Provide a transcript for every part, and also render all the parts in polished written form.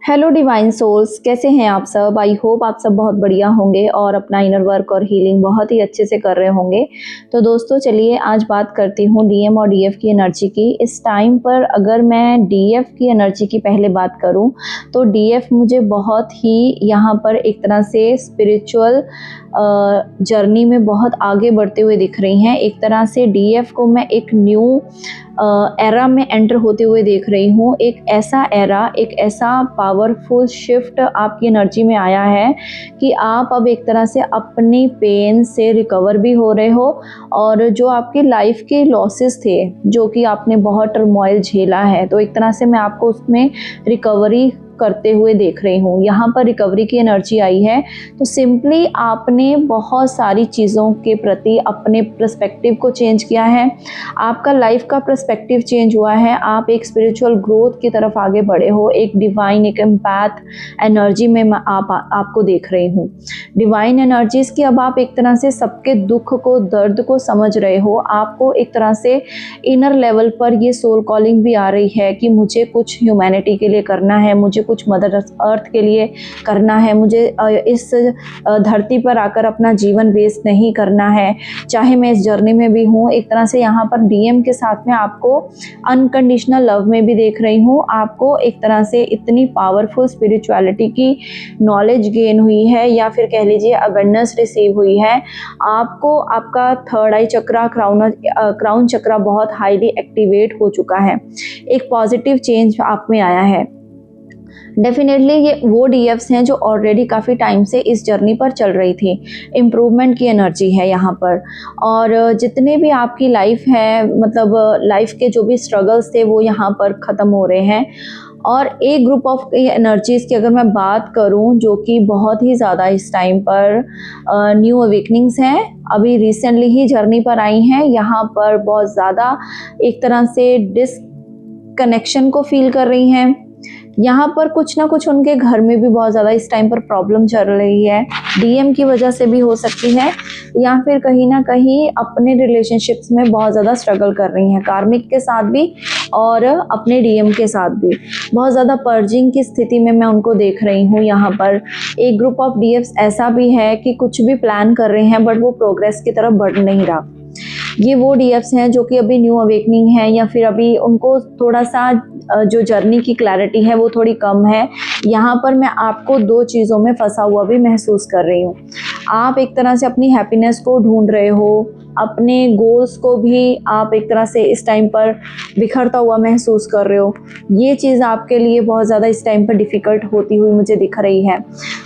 Hello divine souls, कैसे हैं आप सब। आई होप आप सब बहुत बढ़िया होंगे और अपना इनर वर्क और हीलिंग बहुत ही अच्छे से कर रहे होंगे। तो दोस्तों चलिए आज बात करती हूँ डीएम और डीएफ की एनर्जी की। इस टाइम पर अगर मैं डीएफ की एनर्जी की पहले बात करूँ तो डीएफ मुझे बहुत ही यहाँ पर एक तरह से स्पिरिचुअल जर्नी में बहुत आगे बढ़ते हुए दिख रही हैं। एक तरह से डीएफ को मैं एक न्यू एरा में एंटर होते हुए देख रही हूँ। एक ऐसा एरा, एक ऐसा पावरफुल शिफ्ट आपकी एनर्जी में आया है कि आप अब एक तरह से अपनी पेन से रिकवर भी हो रहे हो और जो आपकी लाइफ के लॉसेस थे, जो कि आपने बहुत टर्मोइल झेला है, तो एक तरह से मैं आपको उसमें रिकवरी करते हुए देख रही हूँ। यहाँ पर रिकवरी की एनर्जी आई है। तो सिंपली आपने बहुत सारी चीज़ों के प्रति अपने पर्सपेक्टिव को चेंज किया है। आपका लाइफ का पर्सपेक्टिव चेंज हुआ है। आप एक स्पिरिचुअल ग्रोथ की तरफ आगे बढ़े हो। एक डिवाइन, एक एम्पैथ एनर्जी में मैं आपको देख रही हूँ। डिवाइन एनर्जीज की अब आप एक तरह से सबके दुख को, दर्द को समझ रहे हो। आपको एक तरह से इनर लेवल पर ये सोल कॉलिंग भी आ रही है कि मुझे कुछ ह्यूमैनिटी के लिए करना है, मुझे कुछ मदर अर्थ के लिए करना है, मुझे इस धरती पर आकर अपना जीवन वेस्ट नहीं करना है, चाहे मैं इस जर्नी में भी हूँ। एक तरह से यहाँ पर डीएम के साथ में आपको अनकंडीशनल लव में भी देख रही हूँ। आपको एक तरह से इतनी पावरफुल स्पिरिचुअलिटी की नॉलेज गेन हुई है, या फिर कह लीजिए अवेयरनेस रिसीव हुई है। आपको आपका थर्ड आई चक्रा, क्राउन चक्रा बहुत हाईली एक्टिवेट हो चुका है। एक पॉजिटिव चेंज आप में आया है। डेफिनेटली ये वो डीएफ्स हैं जो ऑलरेडी काफ़ी टाइम से इस जर्नी पर चल रही थी। इम्प्रूवमेंट की एनर्जी है यहाँ पर, और जितने भी आपकी लाइफ है, मतलब लाइफ के जो भी स्ट्रगल्स थे वो यहाँ पर ख़त्म हो रहे हैं। और एक ग्रुप ऑफ एनर्जीज़ की अगर मैं बात करूं जो कि बहुत ही ज़्यादा इस टाइम पर न्यू अवेकनिंग्स हैं, अभी रिसेंटली ही जर्नी पर आई हैं। यहाँ पर बहुत ज़्यादा एक तरह से डिसकनेक्शन को फील कर रही हैं। यहाँ पर कुछ ना कुछ उनके घर में भी बहुत ज़्यादा इस टाइम पर प्रॉब्लम चल रही है। डीएम की वजह से भी हो सकती है, या फिर कहीं ना कहीं अपने रिलेशनशिप्स में बहुत ज़्यादा स्ट्रगल कर रही हैं, कार्मिक के साथ भी और अपने डीएम के साथ भी। बहुत ज़्यादा पर्जिंग की स्थिति में मैं उनको देख रही हूँ। यहाँ पर एक ग्रुप ऑफ डीएफ्स ऐसा भी है कि कुछ भी प्लान कर रहे हैं बट वो प्रोग्रेस की तरफ बढ़ नहीं रहा। ये वो डीएफ्स हैं जो कि अभी न्यू अवेकनिंग है, या फिर अभी उनको थोड़ा सा जो जर्नी की क्लैरिटी है वो थोड़ी कम है। यहाँ पर मैं आपको दो चीज़ों में फंसा हुआ भी महसूस कर रही हूँ। आप एक तरह से अपनी हैप्पीनेस को ढूंढ रहे हो, अपने गोल्स को भी आप एक तरह से इस टाइम पर बिखरता हुआ महसूस कर रहे हो। ये चीज़ आपके लिए बहुत ज़्यादा इस टाइम पर डिफ़िकल्ट होती हुई मुझे दिख रही है।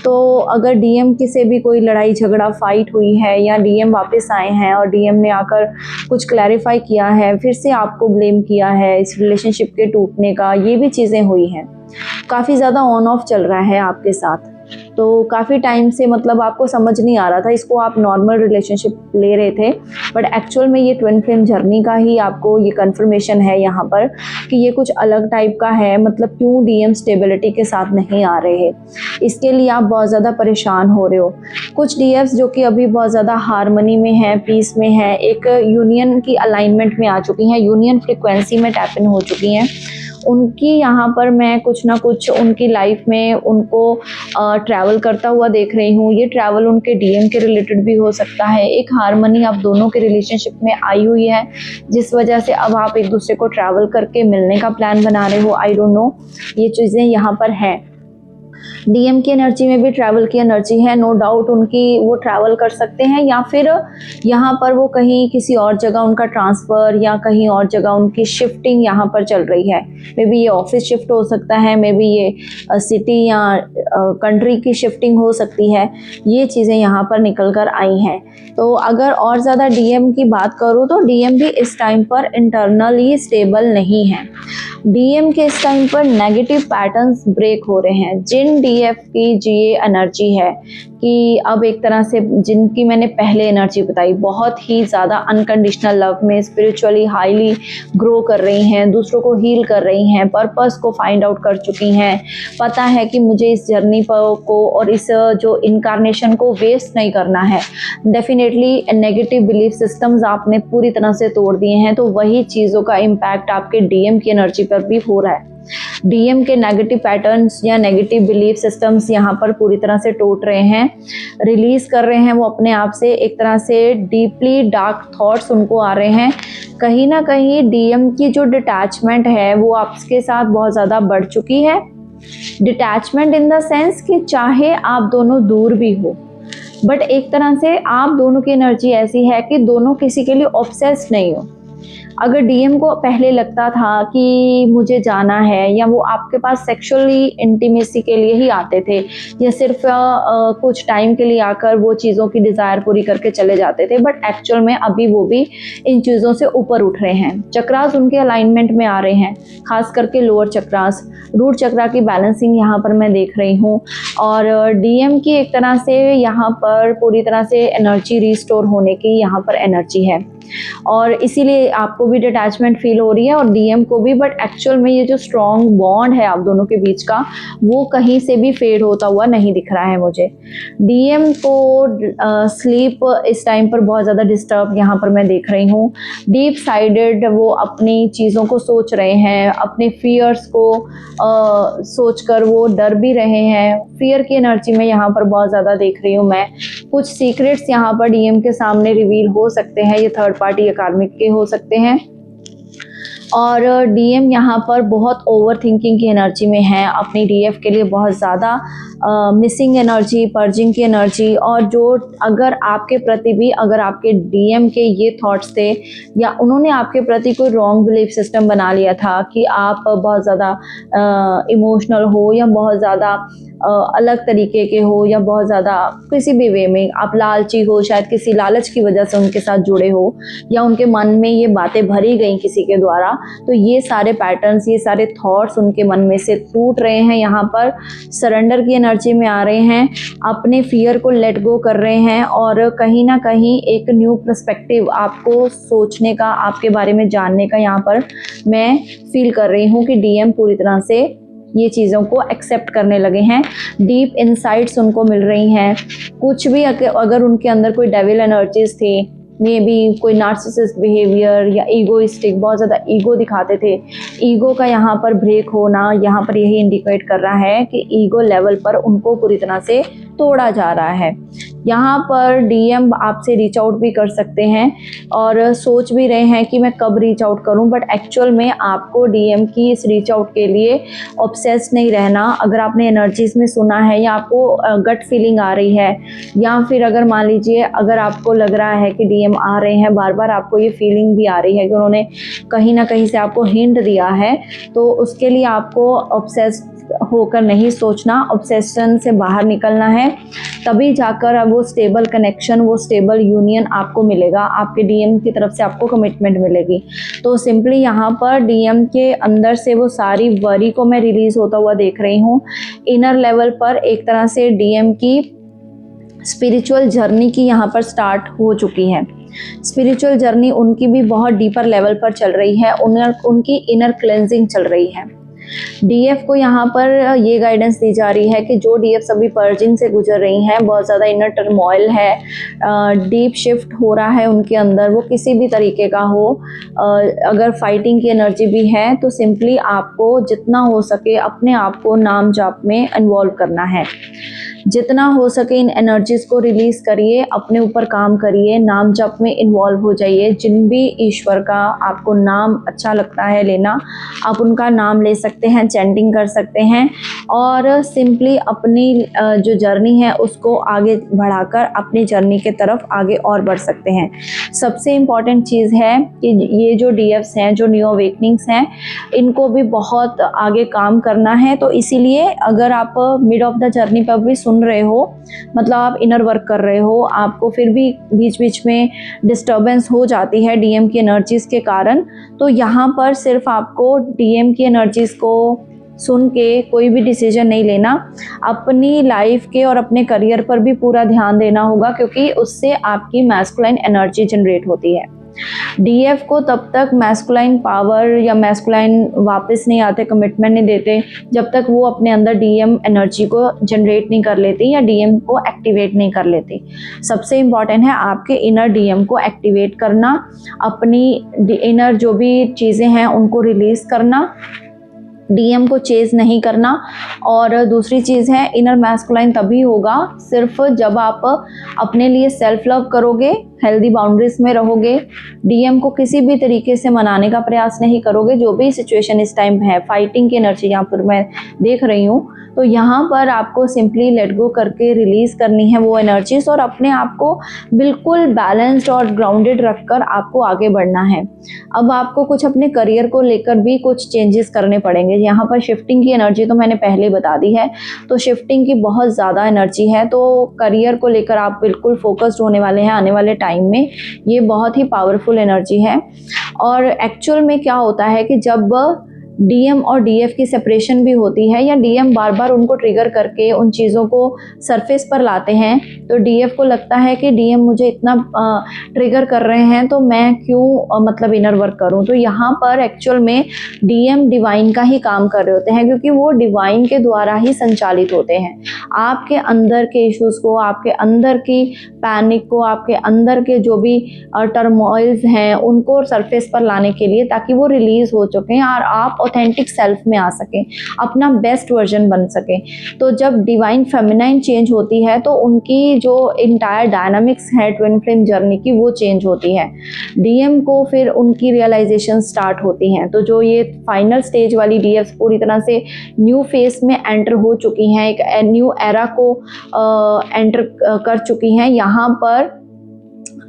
तो अगर डीएम की से भी कोई लड़ाई झगड़ा फाइट हुई है, या डीएम वापस आए हैं और डीएम ने आकर कुछ क्लैरिफाई किया है, फिर से आपको ब्लेम किया है इस रिलेशनशिप के टूटने का, ये भी चीज़ें हुई हैं। काफ़ी ज़्यादा ऑन ऑफ चल रहा है आपके साथ। तो काफ़ी टाइम से मतलब आपको समझ नहीं आ रहा था, इसको आप नॉर्मल रिलेशनशिप ले रहे थे, बट एक्चुअल में ये ट्विन फ्लेम जर्नी का ही आपको ये कंफर्मेशन है यहाँ पर कि ये कुछ अलग टाइप का है। मतलब क्यों डीएम स्टेबिलिटी के साथ नहीं आ रहे हैं, इसके लिए आप बहुत ज़्यादा परेशान हो रहे हो। कुछ डीएफ्स जो कि अभी बहुत ज़्यादा हारमनी में है, पीस में है, एक यूनियन की अलाइनमेंट में आ चुकी हैं, यूनियन फ्रिक्वेंसी में टैप इन हो चुकी हैं। उनकी यहाँ पर मैं कुछ ना कुछ उनकी लाइफ में उनको ट्रैवल करता हुआ देख रही हूँ। ये ट्रैवल उनके डीएम के रिलेटेड भी हो सकता है। एक हार्मनी आप दोनों के रिलेशनशिप में आई हुई है, जिस वजह से अब आप एक दूसरे को ट्रैवल करके मिलने का प्लान बना रहे हो। आई डोंट नो, ये चीज़ें यहाँ पर हैं। डीएम की एनर्जी में भी ट्रैवल की एनर्जी है, नो डाउट उनकी वो ट्रैवल कर सकते हैं, या फिर यहाँ पर वो कहीं किसी और जगह उनका ट्रांसफ़र या कहीं और जगह उनकी शिफ्टिंग यहाँ पर चल रही है। मे बी ये ऑफिस शिफ्ट हो सकता है, मे बी ये सिटी या कंट्री की शिफ्टिंग हो सकती है। ये चीज़ें यहाँ पर निकल कर आई हैं। तो अगर और ज़्यादा डीएम की बात करूँ तो डीएम भी इस टाइम पर इंटरनली स्टेबल नहीं है। डीएम के इस टाइम पर नेगेटिव पैटर्न्स ब्रेक हो रहे हैं। जिन डीएफ की ये एनर्जी है कि अब एक तरह से जिनकी मैंने पहले एनर्जी बताई, बहुत ही ज़्यादा अनकंडीशनल लव में स्पिरिचुअली हाईली ग्रो कर रही हैं, दूसरों को हील कर रही हैं, पर्पस को फाइंड आउट कर चुकी हैं, पता है कि मुझे इस जर्नी को और इस जो इनकारनेशन को वेस्ट नहीं करना है। डेफिनेटली नेगेटिव बिलीफ सिस्टम्स आपने पूरी तरह से तोड़ दिए हैं, तो वही चीज़ों का इम्पैक्ट आपके डीएम की एनर्जी पर भी हो रहा है। डीएम के नेगेटिव पैटर्न्स या नेगेटिव बिलीफ सिस्टम्स यहाँ पर पूरी तरह से टूट रहे हैं, रिलीज कर रहे हैं वो अपने आप से। एक तरह से डीपली डार्क थॉट्स उनको आ रहे हैं। कहीं ना कहीं डीएम की जो डिटैचमेंट है वो आपके साथ बहुत ज़्यादा बढ़ चुकी है। डिटैचमेंट इन द सेंस कि चाहे आप दोनों दूर भी हो, बट एक तरह से आप दोनों की एनर्जी ऐसी है कि दोनों किसी के लिए ऑब्सेस्ड नहीं हो। अगर डीएम को पहले लगता था कि मुझे जाना है, या वो आपके पास सेक्सुअली इंटीमेसी के लिए ही आते थे, या सिर्फ कुछ टाइम के लिए आकर वो चीज़ों की डिज़ायर पूरी करके चले जाते थे, बट एक्चुअल में अभी वो भी इन चीज़ों से ऊपर उठ रहे हैं। चक्रास उनके अलाइनमेंट में आ रहे हैं, खास करके लोअर चक्रास। रूट चक्रा की बैलेंसिंग यहाँ पर मैं देख रही हूँ, और डीएम की एक तरह से यहाँ पर पूरी तरह से एनर्जी रिस्टोर होने की यहाँ पर एनर्जी है, और इसीलिए आपको भी डिटैचमेंट फील हो रही है और डीएम को भी। बट एक्चुअल में ये जो स्ट्रॉन्ग बॉन्ड है आप दोनों के बीच का, वो कहीं से भी फेड होता हुआ नहीं दिख रहा है मुझे। डीएम को स्लीप इस टाइम पर बहुत ज़्यादा डिस्टर्ब यहाँ पर मैं देख रही हूँ। डीप साइडेड वो अपनी चीज़ों को सोच रहे हैं, अपने फियर्स को सोचकर वो डर भी रहे हैं। फियर की एनर्जी में यहाँ पर बहुत ज़्यादा देख रही हूँ मैं। कुछ सीक्रेट्स यहाँ पर डीएम के सामने रिवील हो सकते हैं, ये थर्ड पार्टी या कार्मिक के हो सकते हैं। और डीएम यहाँ पर बहुत ओवर थिंकिंग की एनर्जी में है, अपनी डीएफ के लिए बहुत ज़्यादा मिसिंग एनर्जी, पर्जिंग की एनर्जी। और जो अगर आपके प्रति भी अगर आपके डीएम के ये थॉट्स थे, या उन्होंने आपके प्रति कोई रॉन्ग बिलीफ सिस्टम बना लिया था कि आप बहुत ज़्यादा इमोशनल हो, या बहुत ज़्यादा अलग तरीके के हो, या बहुत ज़्यादा किसी भी वे में आप लालची हो, शायद किसी लालच की वजह से उनके साथ जुड़े हो, या उनके मन में ये बातें भरी गई किसी के द्वारा, तो ये सारे पैटर्न्स, ये सारे थॉट्स उनके मन में से टूट रहे हैं। यहाँ पर सरेंडर की एनर्जी में आ रहे हैं, अपने फियर को लेट गो कर रहे हैं, और कहीं ना कहीं एक न्यू पर्सपेक्टिव आपको सोचने का, आपके बारे में जानने का यहाँ पर मैं फील कर रही हूँ कि डीएम पूरी तरह से ये चीज़ों को एक्सेप्ट करने लगे हैं। डीप इनसाइट्स उनको मिल रही हैं। कुछ भी अगर उनके अंदर कोई डेविल एनर्जीज थी, मे बी कोई नार्सिसिस्ट बिहेवियर या ईगोइस्टिक, बहुत ज़्यादा ईगो दिखाते थे, ईगो का यहाँ पर ब्रेक होना यहाँ पर यही इंडिकेट कर रहा है कि ईगो लेवल पर उनको पूरी तरह से तोड़ा जा रहा है। यहाँ पर डीएम आपसे रीच आउट भी कर सकते हैं और सोच भी रहे हैं कि मैं कब रीच आउट करूँ, बट एक्चुअल में आपको डीएम की इस रीच आउट के लिए ऑब्सेस्ड नहीं रहना। अगर आपने एनर्जीज में सुना है, या आपको गट फीलिंग आ रही है, या फिर अगर मान लीजिए अगर आपको लग रहा है कि डीएम आ रहे हैं बार बार, आपको ये फीलिंग भी आ रही है कि उन्होंने कहीं ना कहीं से आपको हिंट दिया है, तो उसके लिए आपको ऑब्सेस्ड होकर नहीं सोचना, ऑब्सेशन से बाहर निकलना है, तभी जाकर अब वो स्टेबल कनेक्शन, वो स्टेबल यूनियन आपको मिलेगा, आपके डीएम की तरफ से आपको कमिटमेंट मिलेगी। तो सिंपली यहाँ पर डीएम के अंदर से वो सारी वरी को मैं रिलीज होता हुआ देख रही हूँ। इनर लेवल पर एक तरह से डीएम की स्पिरिचुअल जर्नी की यहाँ पर स्टार्ट हो चुकी है। स्पिरिचुअल जर्नी उनकी भी बहुत डीपर लेवल पर चल रही है, उनकी इनर क्लेंजिंग चल रही है। डीएफ को यहाँ पर ये गाइडेंस दी जा रही है कि जो डीएफ सभी पर्जिंग से गुजर रही हैं, बहुत ज़्यादा इनर टर्मोइल है, डीप शिफ्ट हो रहा है उनके अंदर, वो किसी भी तरीके का हो, अगर फाइटिंग की एनर्जी भी है, तो सिंपली आपको जितना हो सके अपने आप को नाम जाप में इन्वॉल्व करना है। जितना हो सके इन एनर्जीज को रिलीज करिए, अपने ऊपर काम करिए, नाम जप में इन्वॉल्व हो जाइए। जिन भी ईश्वर का आपको नाम अच्छा लगता है लेना, आप उनका नाम ले सकते हैं, चैंटिंग कर सकते हैं, और सिंपली अपनी जो जर्नी है उसको आगे बढ़ाकर अपनी जर्नी के तरफ आगे और बढ़ सकते हैं। सबसे इम्पॉर्टेंट चीज़ है कि ये जो डीएफ्स हैं, जो न्यू अवेकनिंग्स हैं, इनको भी बहुत आगे काम करना है। तो इसीलिए अगर आप मिड ऑफ द जर्नी पर भी सुन रहे हो, मतलब आप इनर वर्क कर रहे हो, आपको फिर भी बीच बीच में डिस्टर्बेंस हो जाती है डीएम की एनर्जीज के कारण, तो यहाँ पर सिर्फ आपको डीएम की एनर्जीज को सुन के कोई भी डिसीजन नहीं लेना, अपनी लाइफ के और अपने करियर पर भी पूरा ध्यान देना होगा, क्योंकि उससे आपकी मैस्कुलाइन एनर्जी जनरेट होती है। डीएफ को तब तक मैस्कुलाइन पावर या मैस्कुलाइन वापस नहीं आते, कमिटमेंट नहीं देते, जब तक वो अपने अंदर डीएम एनर्जी को जनरेट नहीं कर लेती या डीएम को एक्टिवेट नहीं कर लेती। सबसे इम्पॉर्टेंट है आपके इनर डीएम को एक्टिवेट करना, अपनी इनर जो भी चीज़ें हैं उनको रिलीज़ करना, डीएम को चेज नहीं करना। और दूसरी चीज़ है, इनर मैस्कुलाइन तभी होगा सिर्फ जब आप अपने लिए सेल्फ लव करोगे, हेल्दी बाउंड्रीज में रहोगे, डीएम को किसी भी तरीके से मनाने का प्रयास नहीं करोगे। जो भी सिचुएशन इस टाइम है, फाइटिंग की एनर्जी यहाँ पर मैं देख रही हूँ, तो यहाँ पर आपको सिंपली लेट गो करके रिलीज करनी है वो एनर्जीज, और अपने आप को बिल्कुल बैलेंस्ड और ग्राउंडेड रखकर आपको आगे बढ़ना है। अब आपको कुछ अपने करियर को लेकर भी कुछ चेंजेस करने पड़ेंगे। यहाँ पर शिफ्टिंग की एनर्जी तो मैंने पहले बता दी है, तो शिफ्टिंग की बहुत ज़्यादा एनर्जी है, तो करियर को लेकर आप बिल्कुल फोकस्ड होने वाले हैं आने वाले टाइम में। ये बहुत ही पावरफुल एनर्जी है। और एक्चुअल में क्या होता है कि जब डीएम और डीएफ की सेपरेशन भी होती है, या डीएम बार बार उनको ट्रिगर करके उन चीज़ों को सरफेस पर लाते हैं, तो डीएफ को लगता है कि डीएम मुझे इतना ट्रिगर कर रहे हैं तो मैं क्यों मतलब इनर वर्क करूं। तो यहाँ पर एक्चुअल में डीएम डिवाइन का ही काम कर रहे होते हैं, क्योंकि वो डिवाइन के द्वारा ही संचालित होते हैं। आपके अंदर के इश्यूज़ को, आपके अंदर की पैनिक को, आपके अंदर के जो भी टर्मोइल्स हैं उनको सरफेस पर लाने के लिए, ताकि वो रिलीज हो चुके और आप ऑथेंटिक सेल्फ में आ सकें, अपना बेस्ट वर्जन बन सकें। तो जब डिवाइन फेमिनाइन चेंज होती है तो उनकी जो इंटायर डायनामिक्स है ट्विन फ्लेम जर्नी की, वो चेंज होती है। डीएम को फिर उनकी रियलाइजेशन स्टार्ट होती हैं। तो जो ये फाइनल स्टेज वाली डीएफ पूरी तरह से न्यू फेज में एंटर हो चुकी हैं, एक न्यू एरा को एंटर कर चुकी हैं। यहाँ पर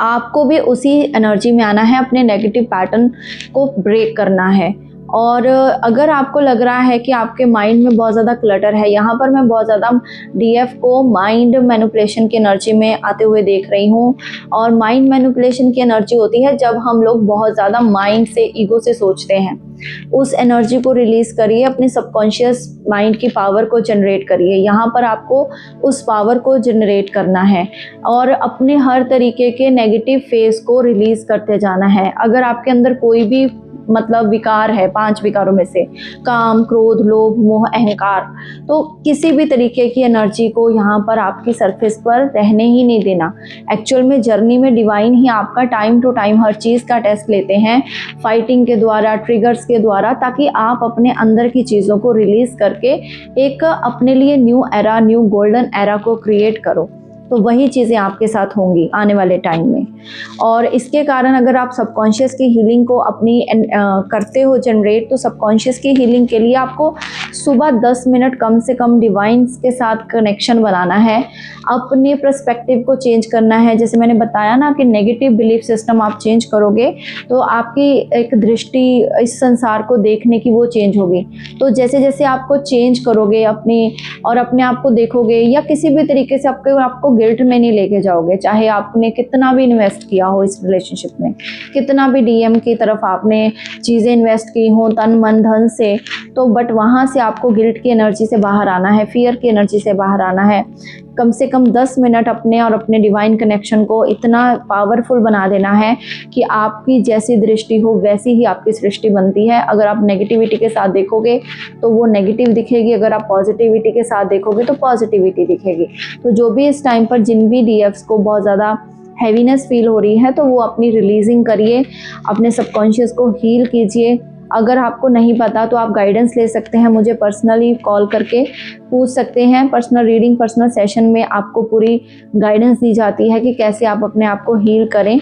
आपको भी उसी एनर्जी में आना है, अपने नेगेटिव पैटर्न को ब्रेक करना है। और अगर आपको लग रहा है कि आपके माइंड में बहुत ज़्यादा क्लटर है, यहाँ पर मैं बहुत ज़्यादा डीएफ को माइंड मैनिपुलेशन की एनर्जी में आते हुए देख रही हूँ। और माइंड मैनिपुलेशन की एनर्जी होती है जब हम लोग बहुत ज़्यादा माइंड से, ईगो से सोचते हैं। उस एनर्जी को रिलीज करिए, अपने सबकॉन्शियस माइंड की पावर को जनरेट करिए। यहाँ पर आपको उस पावर को जनरेट करना है और अपने हर तरीके के नेगेटिव फेस को रिलीज करते जाना है। अगर आपके अंदर कोई भी मतलब विकार है, 5 विकारों में से काम, क्रोध, लोभ, मोह, अहंकार, तो किसी भी तरीके की एनर्जी को यहाँ पर आपकी सरफेस पर रहने ही नहीं देना। एक्चुअल में जर्नी में डिवाइन ही आपका टाइम टू टाइम हर चीज़ का टेस्ट लेते हैं, फाइटिंग के द्वारा, ट्रिगर्स के द्वारा, ताकि आप अपने अंदर की चीज़ों को रिलीज करके एक अपने लिए new era, new golden era को क्रिएट करो। तो वही चीज़ें आपके साथ होंगी आने वाले टाइम में। और इसके कारण अगर आप सबकॉन्शियस की हीलिंग को अपनी करते हो जनरेट, तो सबकॉन्शियस की हीलिंग के लिए आपको सुबह 10 मिनट कम से कम डिवाइन्स के साथ कनेक्शन बनाना है, अपने पर्सपेक्टिव को चेंज करना है। जैसे मैंने बताया ना कि नेगेटिव बिलीफ सिस्टम आप चेंज करोगे तो आपकी एक दृष्टि इस संसार को देखने की वो चेंज होगी। तो जैसे जैसे आपको चेंज करोगे अपने आप को देखोगे, या किसी भी तरीके से आपको गिल्ट में नहीं लेके जाओगे, चाहे आपने कितना भी इन्वेस्ट किया हो इस रिलेशनशिप में, कितना भी डीएम की तरफ आपने चीज़ें इन्वेस्ट की हो तन मन धन से, तो बट वहाँ से आपको गिल्ट की एनर्जी से बाहर आना है, फियर की एनर्जी से बाहर आना है। कम से कम 10 मिनट अपने और अपने डिवाइन कनेक्शन को इतना पावरफुल बना देना है कि आपकी जैसी दृष्टि हो वैसी ही आपकी सृष्टि बनती है। अगर आप नेगेटिविटी के साथ देखोगे तो वो नेगेटिव दिखेगी, अगर आप पॉजिटिविटी के साथ देखोगे तो पॉजिटिविटी दिखेगी। तो जो भी इस टाइम पर जिन भी डीएफ्स को बहुत ज़्यादा हैवीनेस फील हो रही है, तो वो अपनी रिलीजिंग करिए, अपने सबकॉन्शियस को हील कीजिए। अगर आपको नहीं पता तो आप गाइडेंस ले सकते हैं, मुझे पर्सनली कॉल करके पूछ सकते हैं। पर्सनल रीडिंग, पर्सनल सेशन में आपको पूरी गाइडेंस दी जाती है कि कैसे आप अपने आप को हील करें।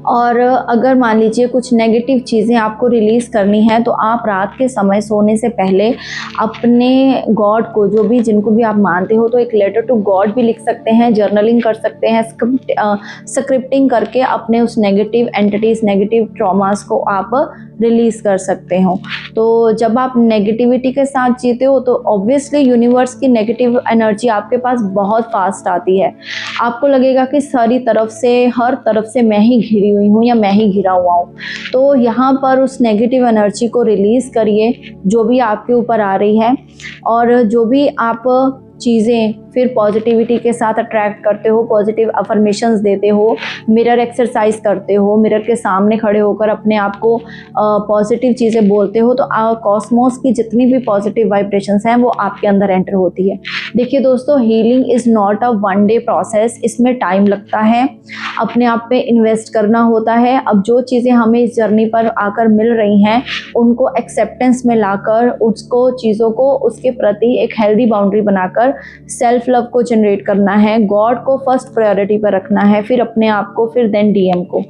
और अगर मान लीजिए कुछ नेगेटिव चीज़ें आपको रिलीज़ करनी है, तो आप रात के समय सोने से पहले अपने गॉड को, जो भी जिनको भी आप मानते हो, तो एक लेटर टू गॉड भी लिख सकते हैं, जर्नलिंग कर सकते हैं, स्क्रिप्टिंग करके अपने उस नेगेटिव एंटिटीज़, नेगेटिव ट्रॉमास को आप रिलीज़ कर सकते हो। तो जब आप नेगेटिविटी के साथ जीते हो तो ऑब्वियसली यूनिवर्स की नेगेटिव एनर्जी आपके पास बहुत फास्ट आती है। आपको लगेगा कि सारी तरफ से, हर तरफ से मैं ही घिरी हुई हूँ या मैं ही घिरा हुआ हूँ। तो यहाँ पर उस नेगेटिव एनर्जी को रिलीज़ करिए जो भी आपके ऊपर आ रही है, और जो भी आप चीज़ें फिर पॉजिटिविटी के साथ अट्रैक्ट करते हो, पॉजिटिव अफर्मेशंस देते हो, मिरर एक्सरसाइज करते हो, मिरर के सामने खड़े होकर अपने आप को पॉजिटिव चीज़ें बोलते हो, तो कॉस्मोस की जितनी भी पॉजिटिव वाइब्रेशंस हैं वो आपके अंदर एंटर होती है। देखिए दोस्तों, healing is not a one day process, इसमें टाइम लगता है, अपने आप पे इन्वेस्ट करना होता है। अब जो चीज़ें हमें इस जर्नी पर आकर मिल रही हैं उनको एक्सेप्टेंस में लाकर, उसको चीज़ों को उसके प्रति एक हेल्दी बाउंड्री बनाकर सेल्फ लव को जनरेट करना है, गॉड को फर्स्ट प्रायोरिटी पर रखना है, फिर अपने आप को, फिर देन डीएम को।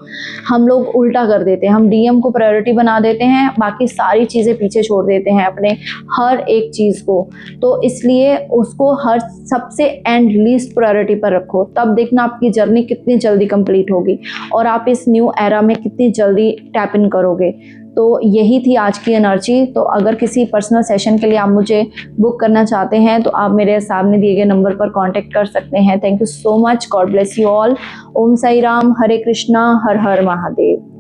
हम लोग उल्टा कर देते हैं, हम डीएम को प्रायोरिटी बना देते हैं, बाकी सारी चीज़ें पीछे छोड़ देते हैं अपने हर एक चीज़ को। तो इसलिए उसको हर सबसे एंड लीस्ट प्रायोरिटी पर रखो, तब देखना आपकी जर्नी कितनी जल्दी कंप्लीट होगी और आप इस न्यू एरा में कितनी जल्दी टैप इन करोगे। तो यही थी आज की एनर्जी। तो अगर किसी पर्सनल सेशन के लिए आप मुझे बुक करना चाहते हैं तो आप मेरे सामने दिए गए नंबर पर कांटेक्ट कर सकते हैं। Thank you so much. God bless you all. Om Sai Ram, हरे कृष्णा, हर हर महादेव।